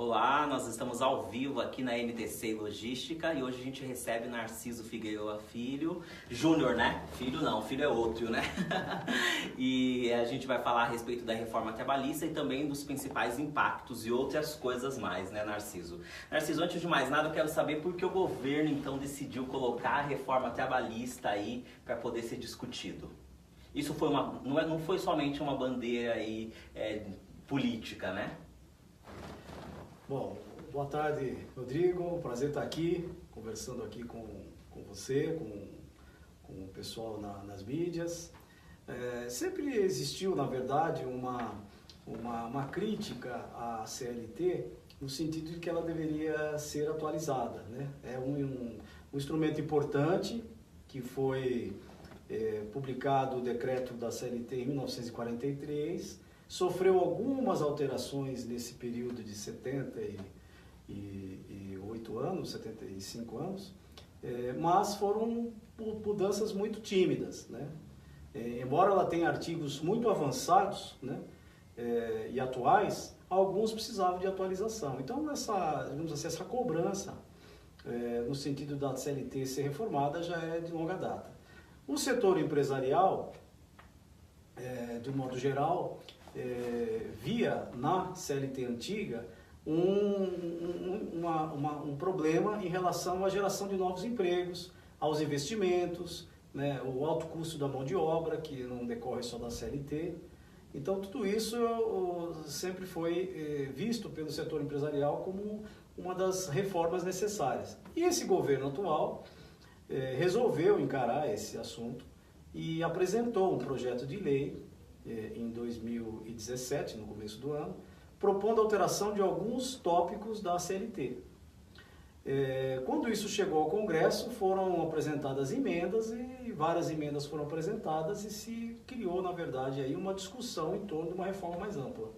Olá, nós estamos ao vivo aqui na NTC Logística e hoje a gente recebe Narciso Figueroa Filho, Júnior, né? Filho não, filho é outro, né? E a gente vai falar a respeito da reforma trabalhista e também dos principais impactos e outras coisas mais, né, Narciso? Narciso, antes de mais nada, eu quero saber por que o governo então decidiu colocar a reforma trabalhista aí para poder ser discutido. Isso foi não foi somente uma bandeira aí, política, né? Bom, boa tarde, Rodrigo. Prazer estar aqui, conversando aqui com você, com o pessoal nas mídias. Sempre existiu, na verdade, uma crítica à CLT no sentido de que ela deveria ser atualizada, né? É um instrumento importante que foi publicado o decreto da CLT em 1943, sofreu algumas alterações nesse período de 78 anos, 75 anos, mas foram mudanças muito tímidas, né? Embora ela tenha artigos muito avançados, né, e atuais, alguns precisavam de atualização. Então, digamos assim, essa cobrança, no sentido da CLT ser reformada, já é de longa data. O setor empresarial, de um modo geral, via na CLT antiga um problema em relação à geração de novos empregos, aos investimentos, né, o alto custo da mão de obra, que não decorre só da CLT. Então, tudo isso sempre foi visto pelo setor empresarial como uma das reformas necessárias. E esse governo atual resolveu encarar esse assunto e apresentou um projeto de lei em 2017, no começo do ano, propondo alteração de alguns tópicos da CLT. Quando isso chegou ao Congresso, foram apresentadas emendas e várias emendas foram apresentadas e se criou, na verdade, aí uma discussão em torno de uma reforma mais ampla.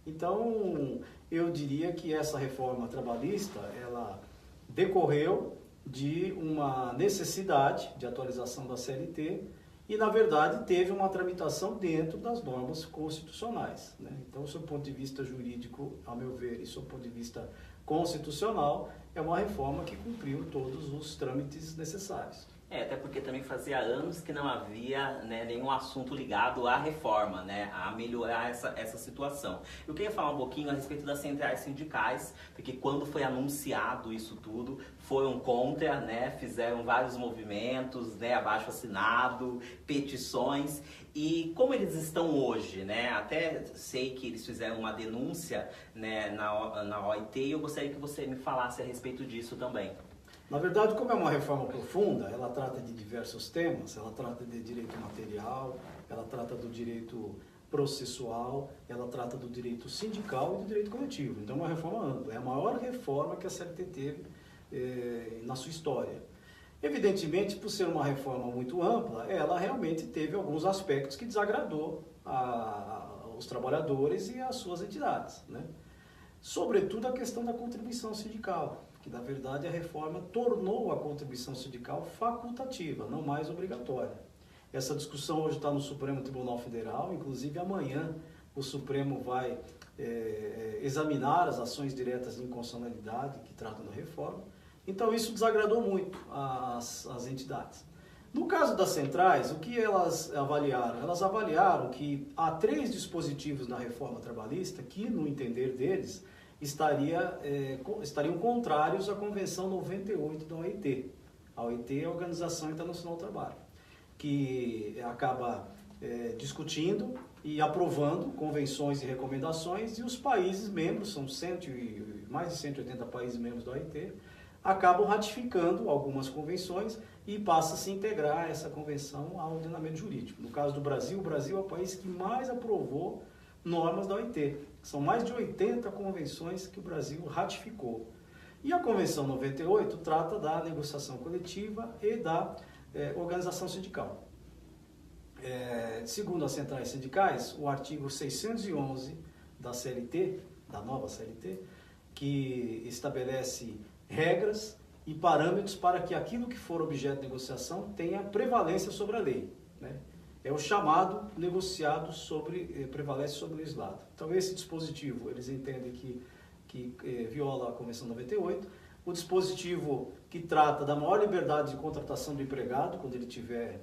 Então, eu diria que essa reforma trabalhista, ela decorreu de uma necessidade de atualização da CLT e, na verdade, teve uma tramitação dentro das normas constitucionais, né? Então, do seu ponto de vista jurídico, a meu ver, e do seu ponto de vista constitucional, é uma reforma que cumpriu todos os trâmites necessários. Até porque também fazia anos que não havia, né, nenhum assunto ligado à reforma, né, a melhorar essa situação. Eu queria falar um pouquinho a respeito das centrais sindicais, porque quando foi anunciado isso tudo, foram contra, né, fizeram vários movimentos, né, abaixo-assinado, petições. E como eles estão hoje, né? Até sei que eles fizeram uma denúncia, né, na OIT e eu gostaria que você me falasse a respeito disso também. Na verdade, como é uma reforma profunda, ela trata de diversos temas, ela trata de direito material, ela trata do direito processual, ela trata do direito sindical e do direito coletivo. Então é uma reforma ampla, é a maior reforma que a CLT teve na sua história. Evidentemente, por ser uma reforma muito ampla, ela realmente teve alguns aspectos que desagradou os trabalhadores e as suas entidades, né? Sobretudo a questão da contribuição sindical, que na verdade a reforma tornou a contribuição sindical facultativa, não mais obrigatória. Essa discussão hoje está no Supremo Tribunal Federal, inclusive amanhã o Supremo vai examinar as ações diretas de inconstitucionalidade que tratam da reforma. Então isso desagradou muito as entidades. No caso das centrais, o que elas avaliaram? Elas avaliaram que há 3 dispositivos na reforma trabalhista que, no entender deles, estariam contrários à Convenção 98 da OIT. A OIT é a Organização Internacional do Trabalho, que acaba discutindo e aprovando convenções e recomendações, e os países membros, são mais de 180 países membros da OIT, acabam ratificando algumas convenções e passa a se integrar essa convenção ao ordenamento jurídico. No caso do Brasil, o Brasil é o país que mais aprovou normas da OIT. São mais de 80 convenções que o Brasil ratificou. E a Convenção 98 trata da negociação coletiva e da organização sindical. Segundo as centrais sindicais, o artigo 611 da CLT, da nova CLT, que estabelece regras e parâmetros para que aquilo que for objeto de negociação tenha prevalência sobre a lei, né? É o chamado negociado prevalece sobre o legislado. Então esse dispositivo, eles entendem que que viola a Convenção 98, o dispositivo que trata da maior liberdade de contratação do empregado, quando ele tiver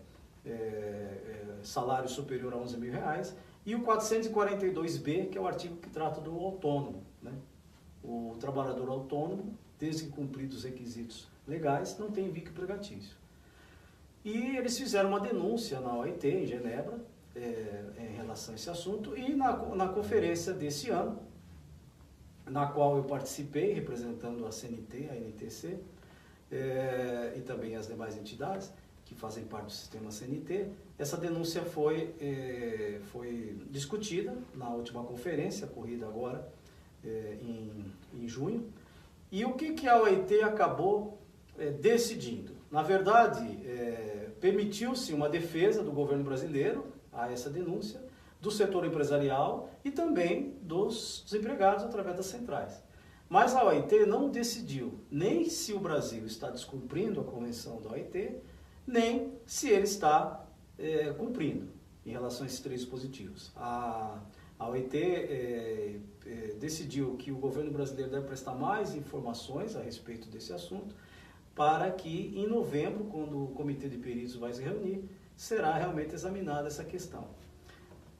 salário superior a R$11.000, e o 442B, que é o artigo que trata do autônomo, né? O trabalhador autônomo, desde que cumpridos os requisitos legais, não tem vínculo empregatício. E eles fizeram uma denúncia na OIT, em Genebra, em relação a esse assunto, e na conferência desse ano, na qual eu participei, representando a CNT, a NTC, e também as demais entidades que fazem parte do sistema CNT, essa denúncia foi discutida na última conferência, ocorrida agora em junho. E o que a OIT acabou decidindo? Na verdade, permitiu-se uma defesa do governo brasileiro a essa denúncia, do setor empresarial e também dos empregados através das centrais. Mas a OIT não decidiu nem se o Brasil está descumprindo a convenção da OIT, nem se ele está cumprindo em relação a esses três dispositivos. A OIT decidiu que o governo brasileiro deve prestar mais informações a respeito desse assunto, para que em novembro, quando o comitê de peritos vai se reunir, será realmente examinada essa questão.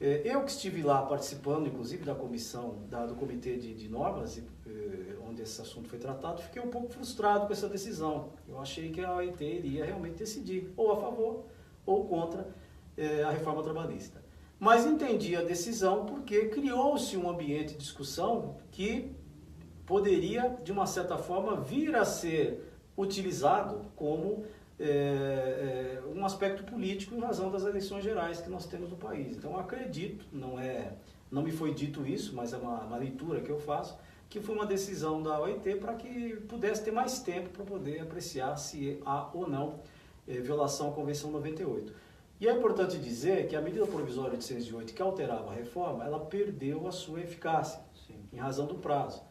Eu que estive lá participando, inclusive, da comissão, do comitê de normas, onde esse assunto foi tratado, fiquei um pouco frustrado com essa decisão. Eu achei que a OIT iria realmente decidir, ou a favor ou contra a reforma trabalhista. Mas entendi a decisão porque criou-se um ambiente de discussão que poderia, de uma certa forma, vir a ser utilizado como um aspecto político em razão das eleições gerais que nós temos no país. Então, eu acredito, não me foi dito isso, mas é uma leitura que eu faço, que foi uma decisão da OIT para que pudesse ter mais tempo para poder apreciar se há ou não violação à Convenção 98. E é importante dizer que a medida provisória 808, que alterava a reforma, ela perdeu a sua eficácia, sim, em razão do prazo.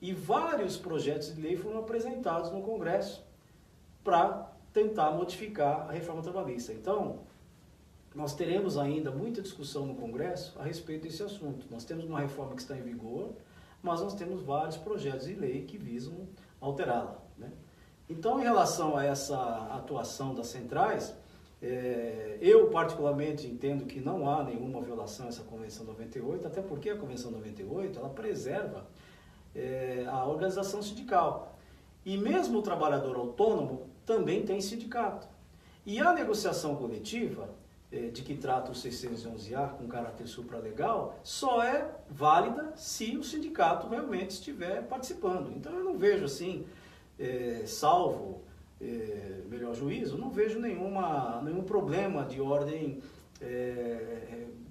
E vários projetos de lei foram apresentados no Congresso para tentar modificar a reforma trabalhista. Então, nós teremos ainda muita discussão no Congresso a respeito desse assunto. Nós temos uma reforma que está em vigor, mas nós temos vários projetos de lei que visam alterá-la, né? Então, em relação a essa atuação das centrais, eu particularmente entendo que não há nenhuma violação a essa Convenção 98, até porque a Convenção 98 ela preserva a organização sindical. E mesmo o trabalhador autônomo também tem sindicato. E a negociação coletiva, de que trata o 611-A com caráter supralegal, só é válida se o sindicato realmente estiver participando. Então eu não vejo assim, salvo melhor juízo, não vejo nenhum problema de ordem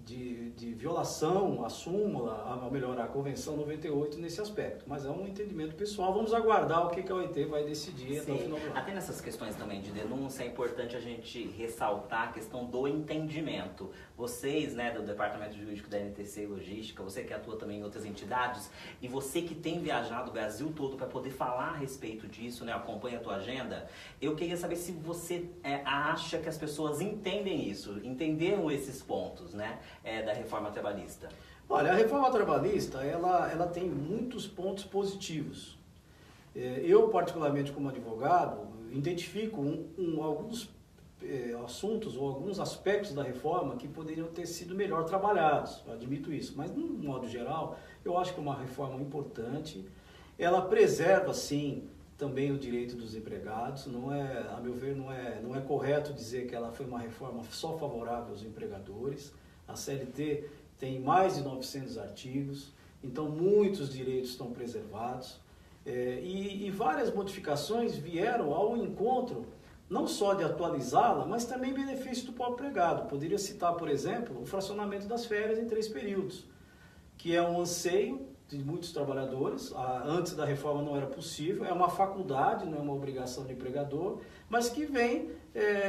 de violação à súmula, a melhor, a Convenção 98 nesse aspecto. Mas é um entendimento pessoal. Vamos aguardar o que a OIT vai decidir até o final do ano. Até nessas questões também de denúncia, é importante a gente ressaltar a questão do entendimento. Vocês, né, do Departamento Jurídico da NTC Logística, você que atua também em outras entidades, e você que tem viajado o Brasil todo para poder falar a respeito disso, né, acompanha a tua agenda, eu queria saber se você acha que as pessoas entendem isso, entenderam esses pontos, né, da reforma trabalhista. Olha, a reforma trabalhista, ela tem muitos pontos positivos. Eu, particularmente como advogado, identifico alguns assuntos ou alguns aspectos da reforma que poderiam ter sido melhor trabalhados, eu admito isso, mas de um modo geral, eu acho que é uma reforma importante. Ela preserva, sim, também o direito dos empregados. A meu ver, não é correto dizer que ela foi uma reforma só favorável aos empregadores. A CLT tem mais de 900 artigos, então muitos direitos estão preservados, e várias modificações vieram ao encontro, não só de atualizá-la, mas também em benefício do próprio empregado. Poderia citar, por exemplo, o fracionamento das férias em 3 períodos, que é um anseio de muitos trabalhadores. Antes da reforma não era possível, é uma faculdade, não é uma obrigação do empregador, mas que vem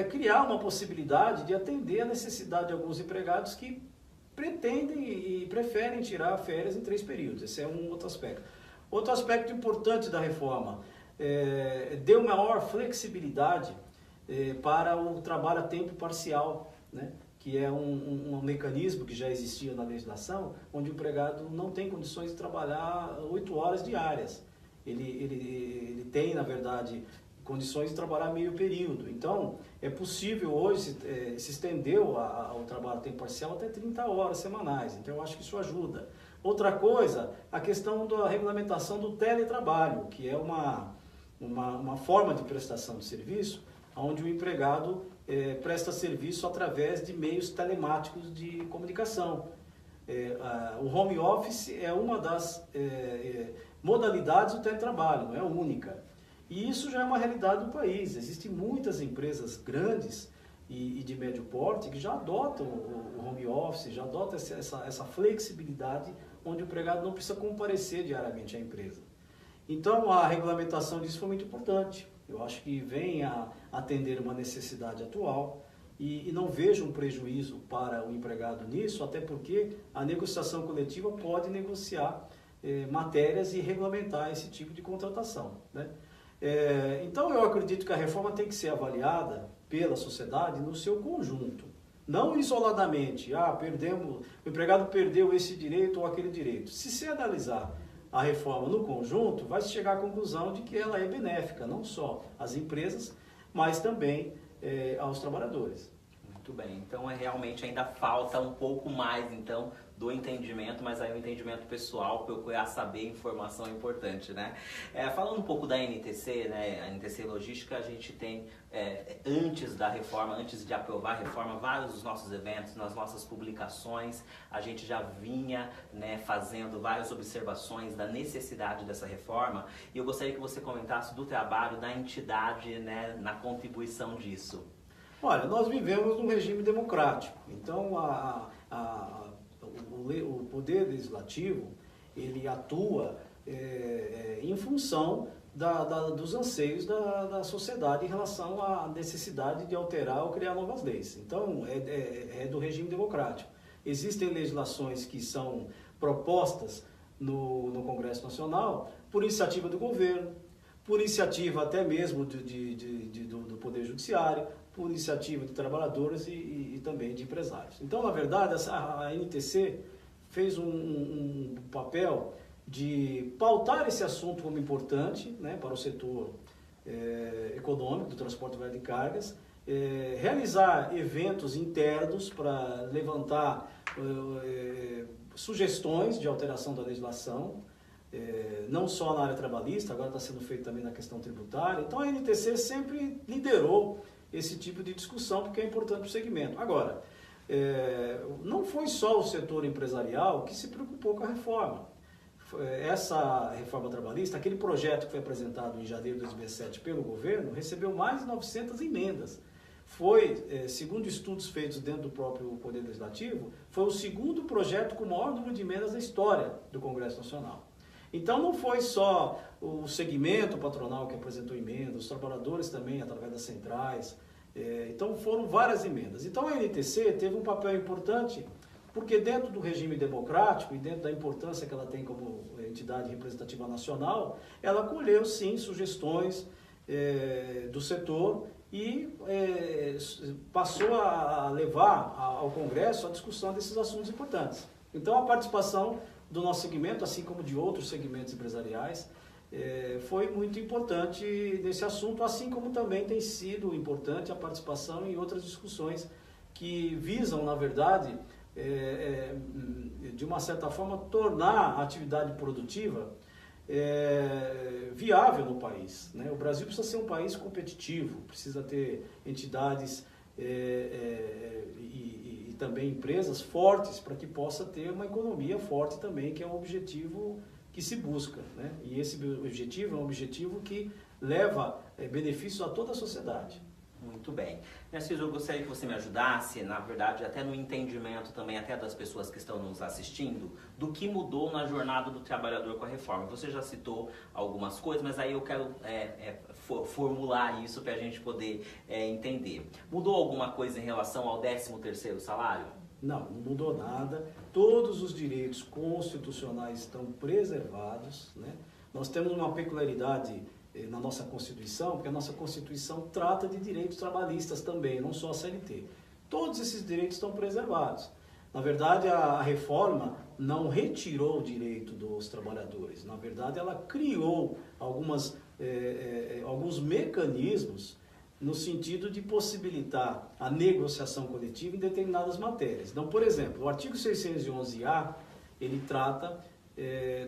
criar uma possibilidade de atender a necessidade de alguns empregados que pretendem e preferem tirar férias em 3 períodos. Esse é um outro aspecto. Outro aspecto importante da reforma, deu maior flexibilidade para o trabalho a tempo parcial, né? que é um mecanismo que já existia na legislação, onde o empregado não tem condições de trabalhar 8 horas diárias. Ele tem, na verdade, condições de trabalhar meio período. Então, é possível hoje, se estendeu o trabalho tempo parcial até 30 horas semanais. Então, eu acho que isso ajuda. Outra coisa, a questão da regulamentação do teletrabalho, que é uma forma de prestação de serviço, onde o empregado presta serviço através de meios telemáticos de comunicação. O home office é uma das modalidades do teletrabalho, não é a única. E isso já é uma realidade do país. Existem muitas empresas grandes e de médio porte que já adotam o home office, já adotam essa flexibilidade, onde o empregado não precisa comparecer diariamente à empresa. Então, a regulamentação disso foi muito importante. Eu acho que vem a atender uma necessidade atual e não vejo um prejuízo para o empregado nisso, até porque a negociação coletiva pode negociar matérias e regulamentar esse tipo de contratação, né? Então, eu acredito que a reforma tem que ser avaliada pela sociedade no seu conjunto, não isoladamente. O empregado perdeu esse direito ou aquele direito. Se se analisar a reforma no conjunto, vai se chegar à conclusão de que ela é benéfica, não só às empresas, mas também aos trabalhadores. Muito bem, então realmente ainda falta um pouco mais então do entendimento, mas aí o entendimento pessoal, procurar saber informação é importante, né? Falando um pouco da NTC, né? A NTC Logística, a gente tem, antes da reforma, antes de aprovar a reforma, vários dos nossos eventos, nas nossas publicações, a gente já vinha, né, fazendo várias observações da necessidade dessa reforma, e eu gostaria que você comentasse do trabalho da entidade, né, na contribuição disso. Olha, nós vivemos num regime democrático, então o poder legislativo, ele atua em função dos anseios da sociedade em relação à necessidade de alterar ou criar novas leis. Então, é do regime democrático. Existem legislações que são propostas no Congresso Nacional por iniciativa do governo, por iniciativa até mesmo do Poder Judiciário, por iniciativa de trabalhadores e também de empresários. Então, na verdade, a NTC fez um papel de pautar esse assunto como importante, né, para o setor econômico do transporte de cargas, realizar eventos internos para levantar sugestões de alteração da legislação, não só na área trabalhista, agora está sendo feito também na questão tributária. Então, a NTC sempre liderou esse tipo de discussão, porque é importante para o segmento. Agora, não foi só o setor empresarial que se preocupou com a reforma. Essa reforma trabalhista, aquele projeto que foi apresentado em janeiro de 2017 pelo governo, recebeu mais de 900 emendas. Foi, segundo estudos feitos dentro do próprio Poder Legislativo, foi o segundo projeto com o maior número de emendas da história do Congresso Nacional. Então, não foi só o segmento patronal que apresentou emendas, os trabalhadores também, através das centrais. Então, foram várias emendas. Então, a NTC teve um papel importante, porque dentro do regime democrático e dentro da importância que ela tem como entidade representativa nacional, ela acolheu, sim, sugestões do setor e passou a levar ao Congresso a discussão desses assuntos importantes. Então, a participação do nosso segmento, assim como de outros segmentos empresariais, foi muito importante nesse assunto, assim como também tem sido importante a participação em outras discussões que visam, na verdade, de uma certa forma, tornar a atividade produtiva viável no país, né? O Brasil precisa ser um país competitivo, precisa ter entidades e também empresas fortes para que possa ter uma economia forte também, que é um objetivo que se busca, né? E esse objetivo é um objetivo que leva benefícios a toda a sociedade. Muito bem. Narciso, eu gostaria que você me ajudasse, na verdade, até no entendimento também, até das pessoas que estão nos assistindo, do que mudou na jornada do trabalhador com a reforma. Você já citou algumas coisas, mas aí eu quero formular isso para a gente poder entender. Mudou alguma coisa em relação ao 13º salário? Não mudou nada. Todos os direitos constitucionais estão preservados, né? Nós temos uma peculiaridade na nossa Constituição, porque a nossa Constituição trata de direitos trabalhistas também, não só a CLT. todos esses direitos estão preservados. Na verdade, a reforma não retirou o direito dos trabalhadores. Na verdade, ela criou alguns mecanismos no sentido de possibilitar a negociação coletiva em determinadas matérias. Então, por exemplo, o artigo 611-A, ele trata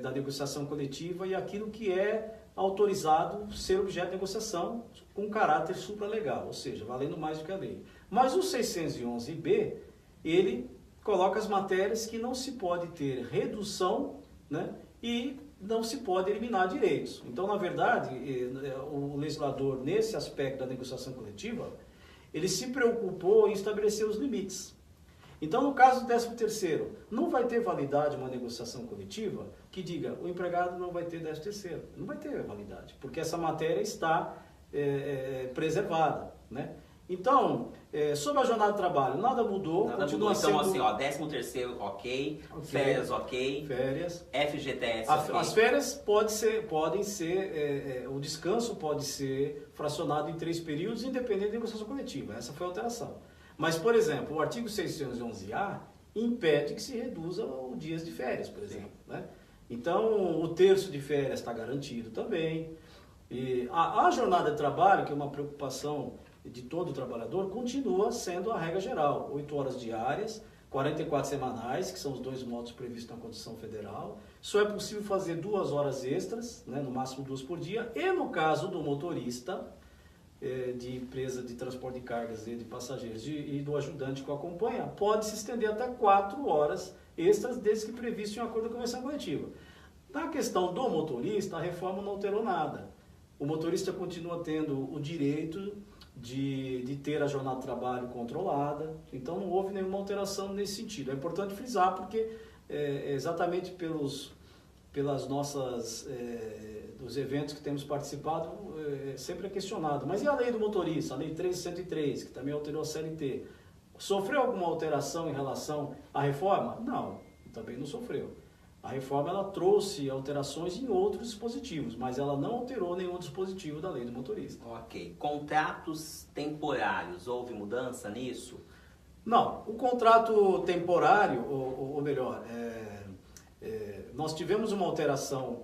da negociação coletiva e aquilo que é autorizado ser objeto de negociação com caráter supralegal, ou seja, valendo mais do que a lei. Mas o 611-B, ele coloca as matérias que não se pode ter redução, né, e não se pode eliminar direitos. Então, na verdade, o legislador, nesse aspecto da negociação coletiva, ele se preocupou em estabelecer os limites. Então, no caso do 13º, não vai ter validade uma negociação coletiva que diga o empregado não vai ter 13º. Não vai ter validade, porque essa matéria está preservada, né? Então, sobre a jornada de trabalho, nada mudou. Nada continua mudou. sendo... Então, assim, ó, 13º ok, férias ok, férias. FGTS ok. As férias podem ser, o descanso pode ser fracionado em 3 períodos, independente da negociação coletiva. Essa foi a alteração. Mas, por exemplo, o artigo 611-A impede que se reduza os dias de férias, por exemplo, né? Então, o terço de férias está garantido também. E a jornada de trabalho, que é uma preocupação de todo trabalhador, continua sendo a regra geral. 8 horas diárias, 44 semanais, que são os 2 modos previstos na Constituição Federal. Só é possível fazer 2 horas extras, né, no máximo 2 por dia. E no caso do motorista, de empresa de transporte de cargas e de passageiros e do ajudante que o acompanha, pode se estender até 4 horas extras, desde que previsto em um acordo de convenção coletiva. Na questão do motorista, a reforma não alterou nada. O motorista continua tendo o direito de ter a jornada de trabalho controlada, então não houve nenhuma alteração nesse sentido. É importante frisar porque exatamente pelas nossas dos eventos que temos participado, sempre é questionado. Mas e a lei do motorista, a lei 13.103, que também alterou a CLT? Sofreu alguma alteração em relação à reforma? Não, também não sofreu. A reforma ela trouxe alterações em outros dispositivos, mas ela não alterou nenhum dispositivo da lei do motorista. Ok. Contratos temporários, houve mudança nisso? Não, o contrato temporário, ou melhor, nós tivemos uma alteração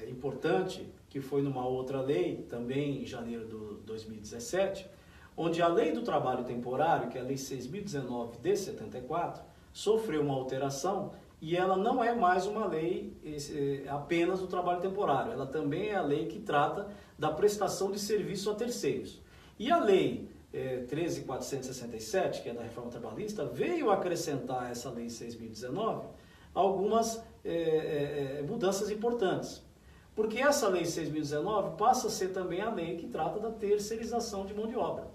importante, que foi numa outra lei, também em janeiro de 2017, onde a lei do trabalho temporário, que é a lei 6.019 de 74, sofreu uma alteração e ela não é mais uma lei apenas do trabalho temporário, ela também é a lei que trata da prestação de serviço a terceiros. E a lei 13.467, que é da reforma trabalhista, veio acrescentar essa lei 6.019 algumas mudanças importantes. Porque essa lei 6.019 passa a ser também a lei que trata da terceirização de mão de obra.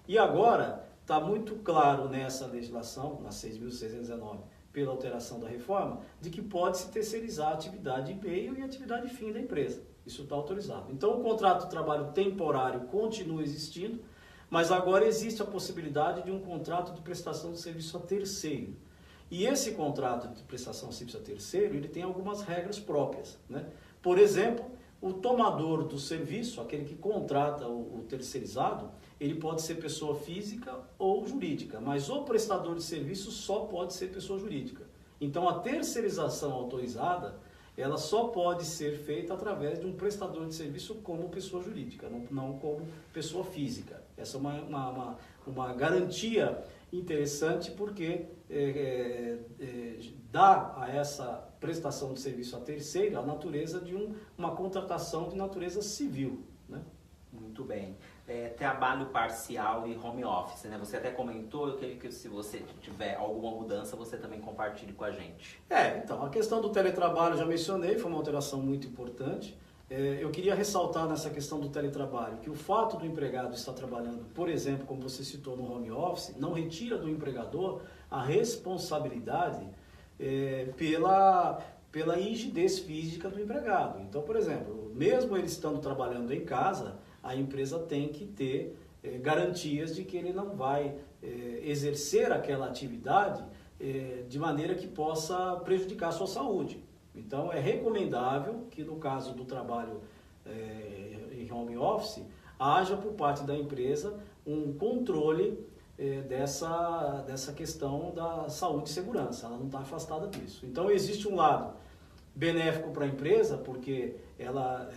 E agora está muito claro nessa legislação, na 6.619, pela alteração da reforma, de que pode-se terceirizar a atividade de meio e a atividade fim da empresa. Isso está autorizado. Então, o contrato de trabalho temporário continua existindo, mas agora existe a possibilidade de um contrato de prestação de serviço a terceiro. E esse contrato de prestação de serviço a terceiro, ele tem algumas regras próprias, né? Por exemplo, o tomador do serviço, aquele que contrata o terceirizado, ele pode ser pessoa física ou jurídica, mas o prestador de serviço só pode ser pessoa jurídica. Então, a terceirização autorizada, ela só pode ser feita através de um prestador de serviço como pessoa jurídica, não como pessoa física. Essa é uma garantia interessante porque dá a essa prestação de serviço a terceiro a natureza de uma contratação de natureza civil, né? Muito bem. Trabalho parcial e home office, né? Você até comentou, eu queria que se você tiver alguma mudança, você também compartilhe com a gente. Então, a questão do teletrabalho, já mencionei, foi uma alteração muito importante. Eu queria ressaltar nessa questão do teletrabalho que o fato do empregado estar trabalhando, por exemplo, como você citou no home office, não retira do empregador a responsabilidade pela rigidez física do empregado. Então, por exemplo, mesmo ele estando trabalhando em casa, a empresa tem que ter garantias de que ele não vai exercer aquela atividade de maneira que possa prejudicar a sua saúde. Então, é recomendável que, no caso do trabalho em home office, haja por parte da empresa um controle dessa questão da saúde e segurança, ela não está afastada disso. Então existe um lado benéfico para a empresa, porque ela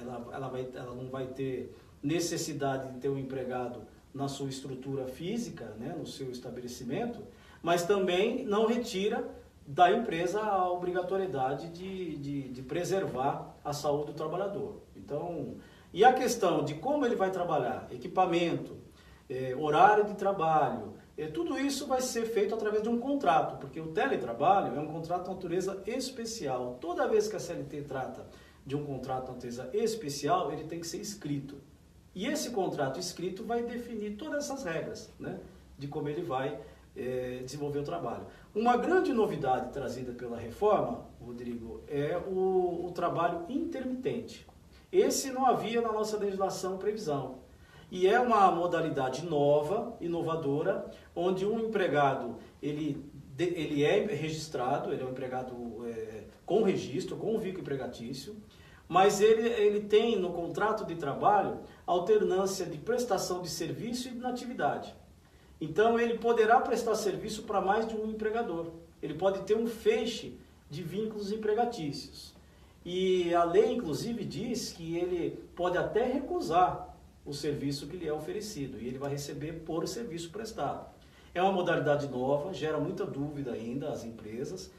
não vai ter necessidade de ter um empregado na sua estrutura física, né, no seu estabelecimento, mas também não retira da empresa a obrigatoriedade de preservar a saúde do trabalhador. Então, e a questão de como ele vai trabalhar, equipamento, horário de trabalho, tudo isso vai ser feito através de um contrato, porque o teletrabalho é um contrato de natureza especial. Toda vez que a CLT trata de um contrato de natureza especial, ele tem que ser escrito. E esse contrato escrito vai definir todas essas regras, né, de como ele vai desenvolver o trabalho. Uma grande novidade trazida pela reforma, Rodrigo, é o trabalho intermitente. Esse não havia na nossa legislação previsão. E é uma modalidade nova, inovadora, onde um empregado ele é registrado, ele é um empregado com registro, com um vínculo empregatício, mas ele tem no contrato de trabalho alternância de prestação de serviço e de natividade. Então ele poderá prestar serviço para mais de um empregador. Ele pode ter um feixe de vínculos empregatícios. E a lei, inclusive, diz que ele pode até recusar o serviço que lhe é oferecido e ele vai receber por serviço prestado. É uma modalidade nova, gera muita dúvida ainda às empresas,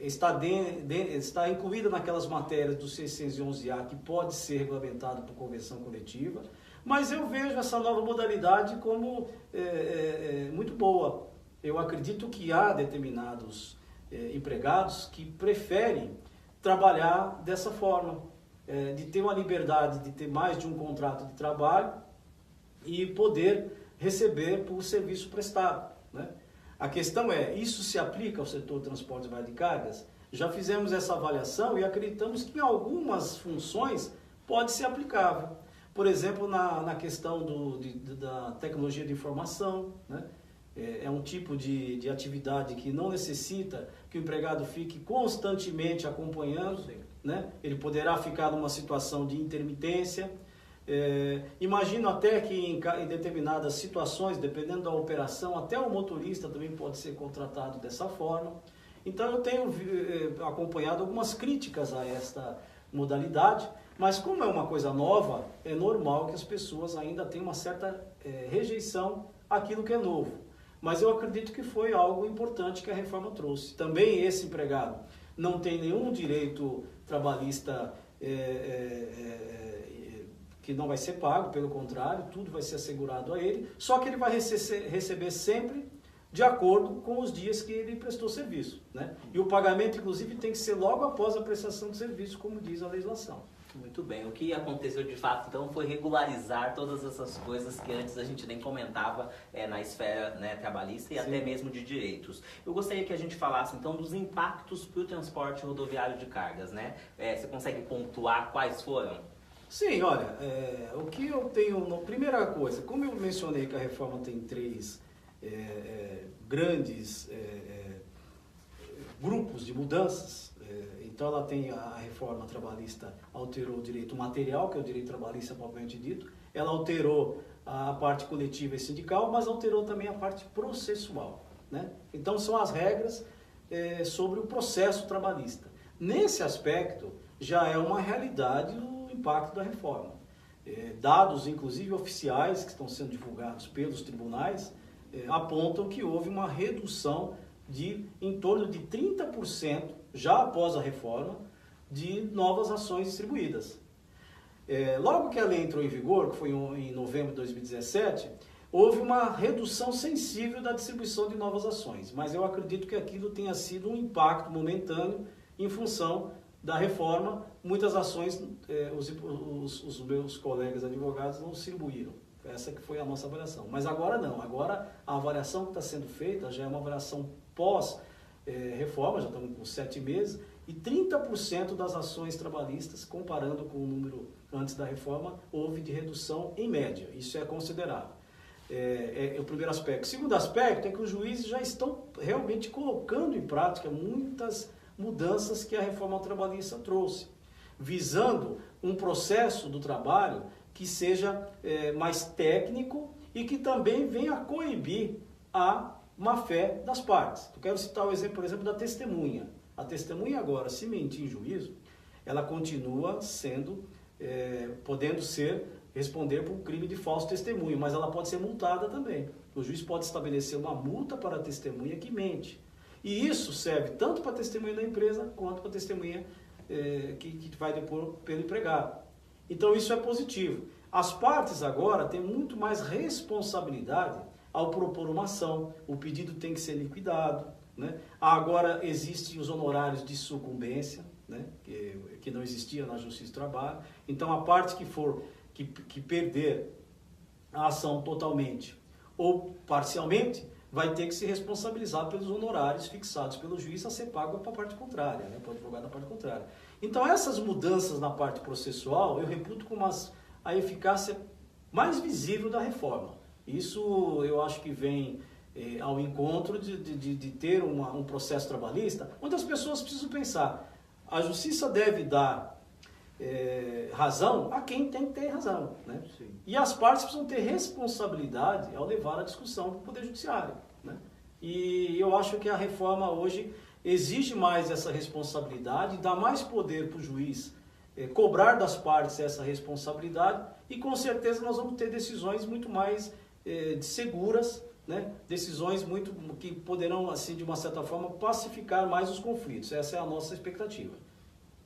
está incluída naquelas matérias do 611A que pode ser regulamentado por convenção coletiva, mas eu vejo essa nova modalidade como muito boa. Eu acredito que há determinados empregados que preferem trabalhar dessa forma, de ter uma liberdade de ter mais de um contrato de trabalho e poder receber por serviço prestado, né? A questão isso se aplica ao setor de transporte de cargas? Já fizemos essa avaliação e acreditamos que em algumas funções pode ser aplicável. Por exemplo, na questão da tecnologia de informação, né? É um tipo de atividade que não necessita que o empregado fique constantemente acompanhando, né? Ele poderá ficar numa situação de intermitência. Imagino até que em determinadas situações, dependendo da operação, até o motorista também pode ser contratado dessa forma. Então eu tenho acompanhado algumas críticas a esta modalidade, mas como é uma coisa nova, é normal que as pessoas ainda tenham uma certa rejeição àquilo que é novo. Mas eu acredito que foi algo importante que a reforma trouxe. Também esse empregado não tem nenhum direito trabalhista que não vai ser pago, pelo contrário, tudo vai ser assegurado a ele, só que ele vai receber sempre de acordo com os dias que ele prestou serviço, né? E o pagamento, inclusive, tem que ser logo após a prestação de serviço, como diz a legislação. Muito bem. O que aconteceu de fato, então, foi regularizar todas essas coisas que antes a gente nem comentava na esfera, né, trabalhista e Sim. até mesmo de direitos. Eu gostaria que a gente falasse, então, dos impactos para o transporte rodoviário de cargas, né? Você consegue pontuar quais foram? Sim, olha, o que eu tenho... Primeira coisa, como eu mencionei que a reforma tem três grandes grupos de mudanças, então ela tem a reforma trabalhista, alterou o direito material, que é o direito trabalhista propriamente dito, ela alterou a parte coletiva e sindical, mas alterou também a parte processual, né? Então são as regras sobre o processo trabalhista. Nesse aspecto, já é uma realidade o impacto da reforma. Dados, inclusive oficiais, que estão sendo divulgados pelos tribunais, apontam que houve uma redução de em torno de 30%, já após a reforma, de novas ações distribuídas. Logo que a lei entrou em vigor, que foi em novembro de 2017, houve uma redução sensível da distribuição de novas ações, mas eu acredito que aquilo tenha sido um impacto momentâneo em função da reforma. Muitas ações os meus colegas advogados não distribuíram. Essa que foi a nossa avaliação. Mas agora não. Agora a avaliação que está sendo feita já é uma avaliação pós-reforma, já estamos com 7 meses, e 30% das ações trabalhistas, comparando com o número antes da reforma, houve de redução em média. Isso é considerável. É o primeiro aspecto. O segundo aspecto é que os juízes já estão realmente colocando em prática muitas mudanças que a reforma trabalhista trouxe, visando um processo do trabalho que seja mais técnico e que também venha coibir a má-fé das partes. Eu quero citar o exemplo, por exemplo, da testemunha. A testemunha agora, se mentir em juízo, ela continua sendo, podendo responder por um crime de falso testemunho, mas ela pode ser multada também. O juiz pode estabelecer uma multa para a testemunha que mente. E isso serve tanto para a testemunha da empresa, quanto para a testemunha que vai depor pelo empregado. Então isso é positivo. As partes agora têm muito mais responsabilidade ao propor uma ação. O pedido tem que ser liquidado, né? Agora existem os honorários de sucumbência, né? que não existia na Justiça do Trabalho. Então a parte que perder a ação totalmente ou parcialmente vai ter que se responsabilizar pelos honorários fixados pelo juiz a ser pago para a parte contrária, né? Para o advogado da parte contrária. Então essas mudanças na parte processual eu reputo como a eficácia mais visível da reforma. Isso eu acho que vem ao encontro de ter um processo trabalhista onde as pessoas precisam pensar, a justiça deve dar razão a quem tem que ter razão, né? E as partes precisam ter responsabilidade ao levar a discussão para o Poder Judiciário, né? E eu acho que a reforma hoje exige mais essa responsabilidade, dá mais poder para o juiz cobrar das partes essa responsabilidade e com certeza nós vamos ter decisões muito mais seguras, né? Decisões que poderão, assim, de uma certa forma, pacificar mais os conflitos. Essa é a nossa expectativa.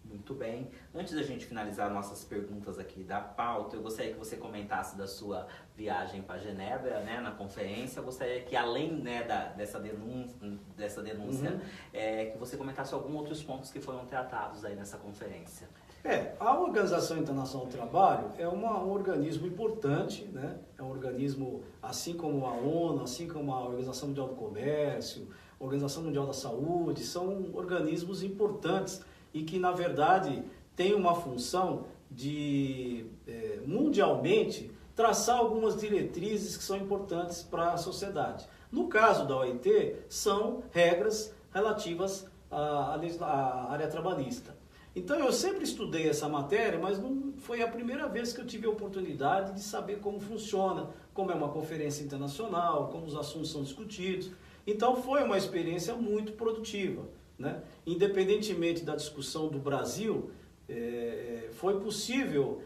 Muito bem. Antes da gente finalizar nossas perguntas aqui da pauta, eu gostaria que você comentasse da sua viagem para Genebra, né, na conferência. Eu gostaria que, além, né, dessa denúncia, que você comentasse alguns outros pontos que foram tratados aí nessa conferência. A Organização Internacional do Trabalho é um organismo importante, né? É um organismo, assim como a ONU, assim como a Organização Mundial do Comércio, a Organização Mundial da Saúde, são organismos importantes e que, na verdade, têm uma função de, mundialmente, traçar algumas diretrizes que são importantes para a sociedade. No caso da OIT, são regras relativas à área trabalhista. Então, eu sempre estudei essa matéria, mas não foi a primeira vez que eu tive a oportunidade de saber como funciona, como é uma conferência internacional, como os assuntos são discutidos. Então, foi uma experiência muito produtiva, né? Independentemente da discussão do Brasil, foi possível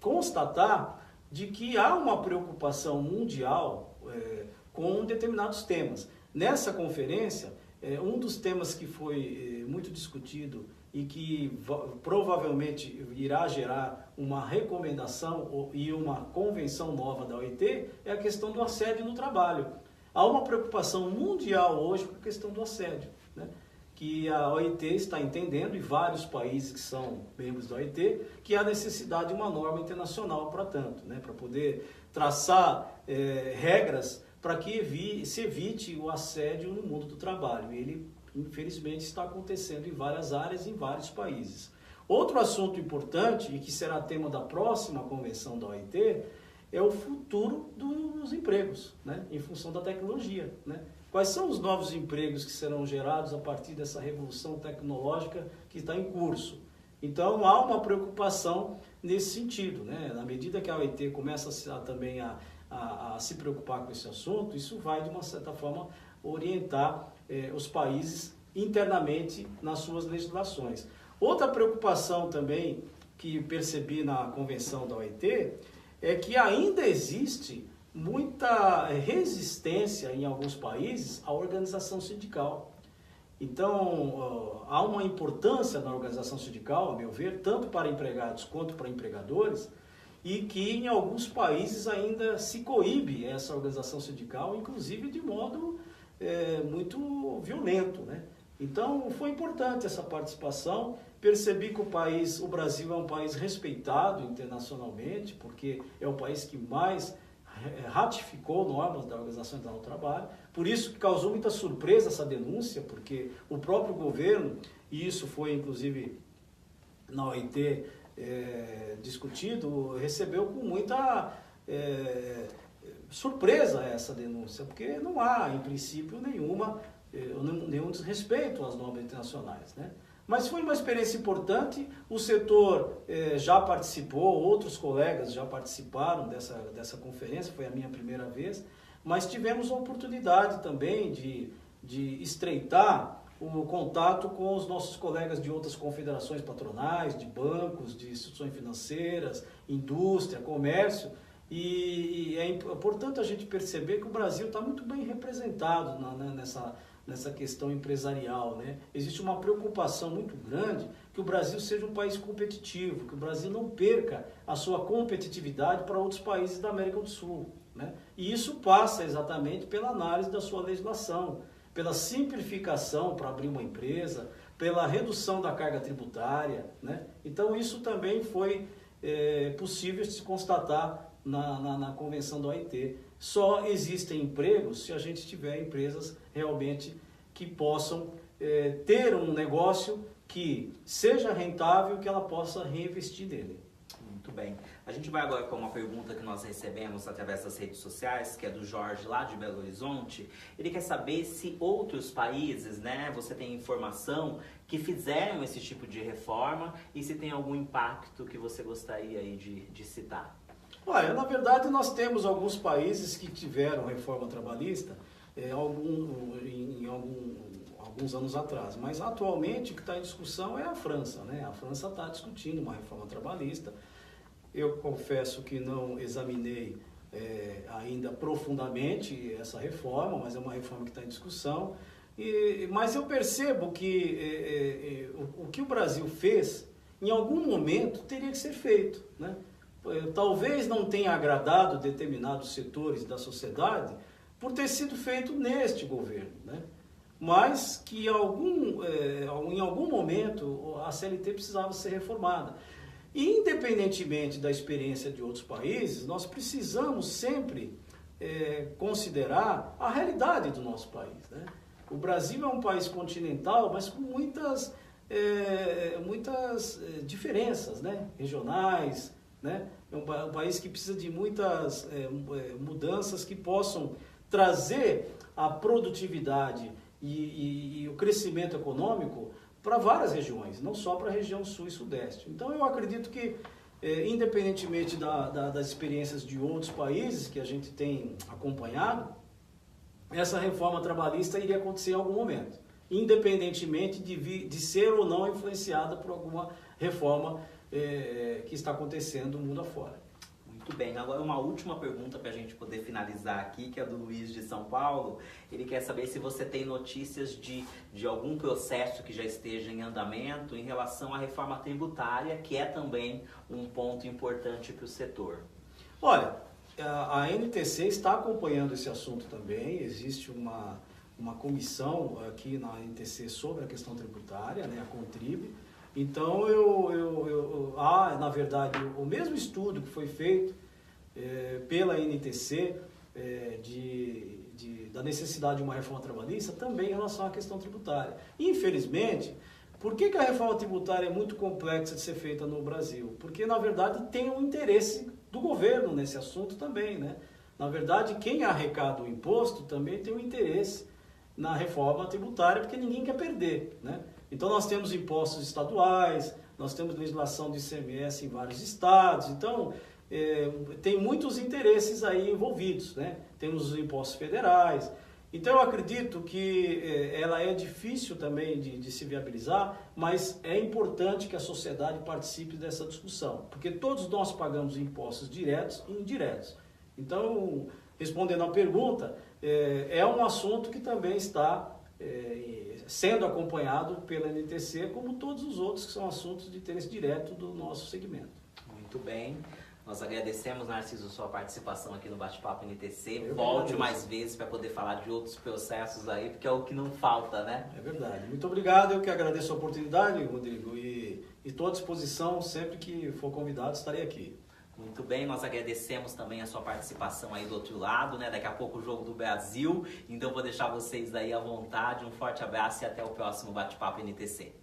constatar de que há uma preocupação mundial com determinados temas. Nessa conferência, um dos temas que foi muito discutido e que provavelmente irá gerar uma recomendação e uma convenção nova da OIT é a questão do assédio no trabalho. Há uma preocupação mundial hoje com a questão do assédio, né? Que a OIT está entendendo, e vários países que são membros da OIT, que há necessidade de uma norma internacional para tanto, né? Para poder traçar regras para que se evite o assédio no mundo do trabalho. Ele, infelizmente, está acontecendo em várias áreas, em vários países. Outro assunto importante, e que será tema da próxima convenção da OIT, é o futuro dos empregos, né? Em função da tecnologia, né? Quais são os novos empregos que serão gerados a partir dessa revolução tecnológica que está em curso? Então, há uma preocupação nesse sentido, né? Na medida que a OIT começa também a se preocupar com esse assunto, isso vai, de uma certa forma, orientar os países internamente nas suas legislações. Outra preocupação também que percebi na convenção da OIT é que ainda existe muita resistência em alguns países à organização sindical. Então, há uma importância na organização sindical, a meu ver, tanto para empregados quanto para empregadores, e que em alguns países ainda se coíbe essa organização sindical, inclusive de modo muito violento, né? Então, foi importante essa participação. Percebi que o Brasil é um país respeitado internacionalmente, porque é o país que mais ratificou normas da Organização Internacional do Trabalho. Por isso que causou muita surpresa essa denúncia, porque o próprio governo, e isso foi inclusive na OIT discutido, recebeu com muita surpresa essa denúncia, porque não há, em princípio, nenhum desrespeito às normas internacionais, né? Mas foi uma experiência importante, o setor já participou, outros colegas já participaram dessa conferência, foi a minha primeira vez, mas tivemos a oportunidade também de estreitar o contato com os nossos colegas de outras confederações patronais, de bancos, de instituições financeiras, indústria, comércio, e é importante a gente perceber que o Brasil está muito bem representado nessa questão empresarial, né? Existe uma preocupação muito grande que o Brasil seja um país competitivo, que o Brasil não perca a sua competitividade para outros países da América do Sul, né? E isso passa exatamente pela análise da sua legislação, pela simplificação para abrir uma empresa, pela redução da carga tributária, né? Então isso também foi possível de se constatar na convenção da OIT. Só existem empregos se a gente tiver empresas realmente que possam ter um negócio que seja rentável, que ela possa reinvestir nele. Muito bem. A gente vai agora com uma pergunta que nós recebemos através das redes sociais, que é do Jorge, lá de Belo Horizonte. Ele quer saber se outros países, né, você tem informação que fizeram esse tipo de reforma e se tem algum impacto que você gostaria aí de citar. Olha, na verdade nós temos alguns países que tiveram reforma trabalhista alguns anos atrás, mas atualmente o que está em discussão é a França, né? A França está discutindo uma reforma trabalhista. Eu confesso que não examinei ainda profundamente essa reforma, mas é uma reforma que está em discussão. Mas eu percebo que o que o Brasil fez, em algum momento, teria que ser feito, né? Talvez não tenha agradado determinados setores da sociedade por ter sido feito neste governo, né? Mas que em algum momento a CLT precisava ser reformada. E, independentemente da experiência de outros países, nós precisamos sempre considerar a realidade do nosso país, né? O Brasil é um país continental, mas com muitas diferenças, né? Regionais, né? É um país que precisa de muitas mudanças que possam trazer a produtividade e o crescimento econômico para várias regiões, não só para a região sul e sudeste. Então eu acredito que, independentemente das experiências de outros países que a gente tem acompanhado, essa reforma trabalhista iria acontecer em algum momento, independentemente de ser ou não influenciada por alguma reforma que está acontecendo no mundo afora. Muito bem, agora uma última pergunta para a gente poder finalizar aqui, que é do Luiz de São Paulo. Ele quer saber se você tem notícias de algum processo que já esteja em andamento em relação à reforma tributária, que é também um ponto importante para o setor. Olha, a NTC está acompanhando esse assunto também. Existe uma comissão aqui na NTC sobre a questão tributária, né, a Contribe. Então, na verdade, o mesmo estudo que foi feito pela NTC da necessidade de uma reforma trabalhista também em relação à questão tributária. Infelizmente, por que a reforma tributária é muito complexa de ser feita no Brasil? Porque, na verdade, tem um interesse do governo nesse assunto também, né? Na verdade, quem arrecada o imposto também tem um interesse na reforma tributária, porque ninguém quer perder, né? Então nós temos impostos estaduais, nós temos legislação de ICMS em vários estados, então tem muitos interesses aí envolvidos, né? Temos os impostos federais. Então eu acredito que ela é difícil também de se viabilizar, mas é importante que a sociedade participe dessa discussão, porque todos nós pagamos impostos diretos e indiretos. Então, respondendo à pergunta, é um assunto que também está sendo acompanhado pela NTC, como todos os outros que são assuntos de interesse direto do nosso segmento. Muito bem. Nós agradecemos, Narciso, sua participação aqui no Bate-Papo NTC. Eu Volte mais vezes para poder falar de outros processos aí, porque é o que não falta, né? É verdade. Muito obrigado. Eu que agradeço a oportunidade, Rodrigo, e estou à disposição. Sempre que for convidado, estarei aqui. Muito bem, nós agradecemos também a sua participação aí do outro lado, né? Daqui a pouco o Jogo do Brasil, então vou deixar vocês aí à vontade. Um forte abraço e até o próximo Bate-Papo NTC.